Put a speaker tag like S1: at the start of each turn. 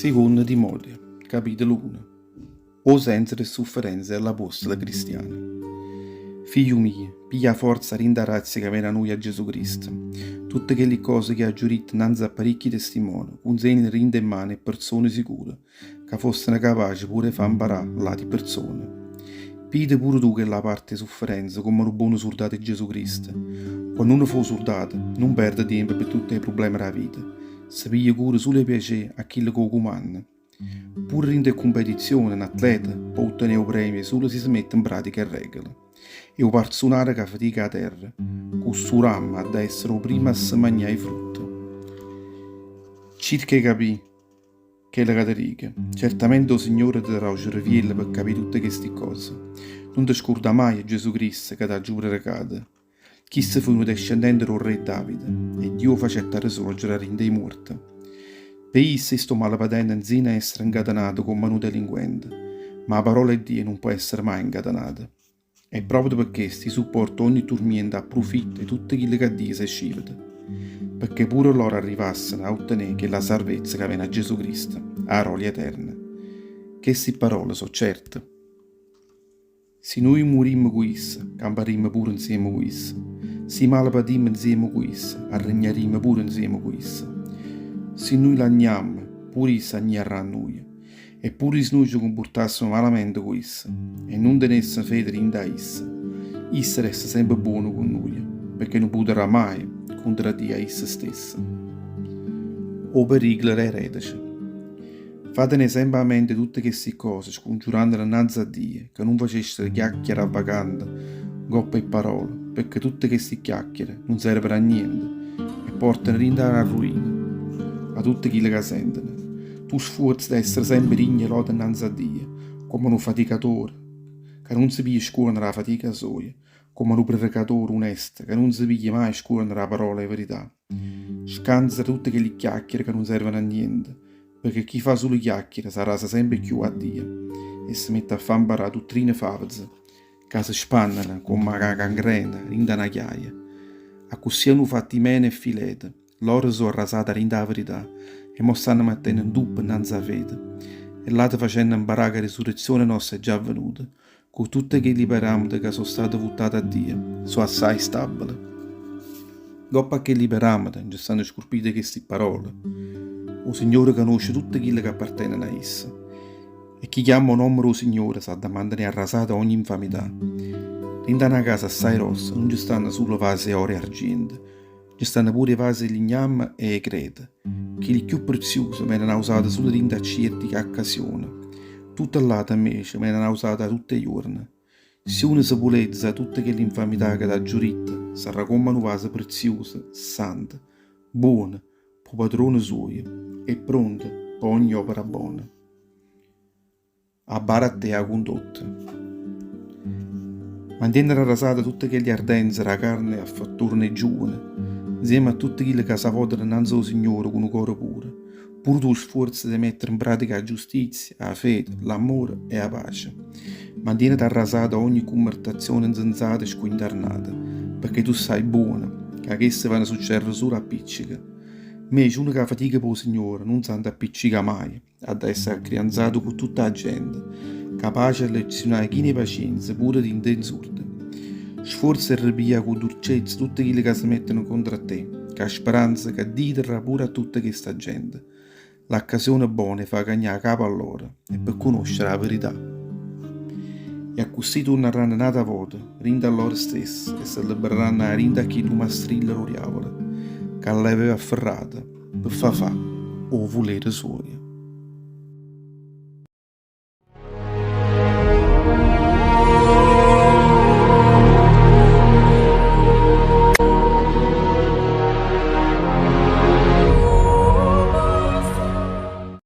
S1: Seconda Timoteo, capitolo 1. O senza le sofferenze dell'Apostolo cristiano. Figlio mio, piglia forza rinda razza che viene a noi a Gesù Cristo. Tutte quelle cose che ha giurito innanzi a parecchi testimoni, consegni rinda in mano e persone sicure, che fossero capaci pure di far imparare là di persone. Pide pure tu che la parte sofferenza come un buono soldato di Gesù Cristo. Quando uno fu soldato, non perde tempo per tutti i problemi della vita. Si piglia cura solo i piaceri a chi lo comanda. Pure in competizione, un atleta può ottenere un premio solo se si mette in pratica le regole. E un personaggio che fatica a terra, con suo ramo ad essere il primo a si mangiare i frutti. Circa capì che è la catarica. Certamente il Signore ti darà il riviello per capire tutte queste cose. Non ti scorda mai Gesù Cristo che ti ha giù recata. Chi se fu un discendente del re Davide, e Dio facette risorgere in dei morti. Per isso sto malapatente non zina essere incatenato come un delinquente, ma la parola di Dio non può essere mai incatenata. E proprio perché si supporta ogni tormento a profitto di tutte quelle che Dio si scivita, perché pure loro arrivassero a ottenere che la salvezza che viene a Gesù Cristo, a rolia eterna. Queste parole sono certe. Se noi morimmo con essa, camperemo pure insieme con essa. Se malapatimmo insieme con essa, regneremo pure insieme con essa. Se noi l'agniamo, pure essa agnerà a noi. E pure se noi ci comportassimo malamente con essa, e non tenessimo fede in essa resta sempre buono con noi, perché non potrà mai contraddire a essa stessa. O pericolo eretici. Fatene sempre a mente tutte queste cose, scongiurandole innanzi a Dio, che non faceste chiacchiere vaganti, goppe e parole, perché tutte queste chiacchiere non servono a niente e portano rinda alla ruina, a tutti quelli che sentono. Tu sforzi di essere sempre digno e lode innanzi a Dio, come un faticatore, che non si piglia scuotere la fatica sua, come un predicatore onesto, che non si piglia mai scuotere la parola e verità. Scansa tutte quelle chiacchiere che non servono a niente, perché chi fa solo chiacchiere sarà sempre più a Dio e si mette a fare imparare dottrine false, che si spannano come una gangrena in una chiaia. A così hanno fatti meno e filete, loro sono arrasati rinda la verità e mo stanno mettendo in dubbio innanzi a fede. E là ti facendo imparare che la risurrezione nostra è già avvenuta, con tutte quelle parametri che sono state vottate a Dio, sono assai stabili. Dopo a quelle parametri ci stanno scolpite queste parole. O Signore conosce tutte quelle che appartengono a essa. E chi chiama il nome del Signore sa da mandare arrasata ogni infamità. In una casa assai rossa non ci stanno solo vasi e oro e argento, ci stanno pure i vasi di ligname e crete, che i più preziosi vengono usati solo in certi occasioni. Tutte l'altre invece vengono usate tutti i giorni. Se uno si pulezza tutte quelle infamità che da giurita, sarà come un vaso prezioso, santo, buono, per padrone suo e pronto per ogni opera buona. Abbara a te a condotta. Mantiene arrasate tutte quelle ardenze la carne a fatturne giovane, insieme a tutte quelle che si votano innanzi al Signore con un cuore puro, pure tu sforzi di mettere in pratica la giustizia, la fede, l'amore e la pace. Mantiene arrasata ogni conversazione insensata e squinternata, perché tu sai buona, che queste vanno succedere solo a piccica. Invece uno che fatica per il Signore non si appiccica mai, ad essere crianzato con tutta la gente, capace di lezionare chi ne pazienza pure di intensurde. Sforza e ripia con dolcezza tutte quelle che si mettono contro te, che ha speranza che Dio darà pure a tutta questa gente. L'occasione buona fa cagnare capo a loro e per conoscere la verità. E a così torneranno nata volta, rinda a loro stessi e si libereranno a rinda a chi tu mastrilla lo diavolo, che l'aveva afferrata per far fa o volere suoi.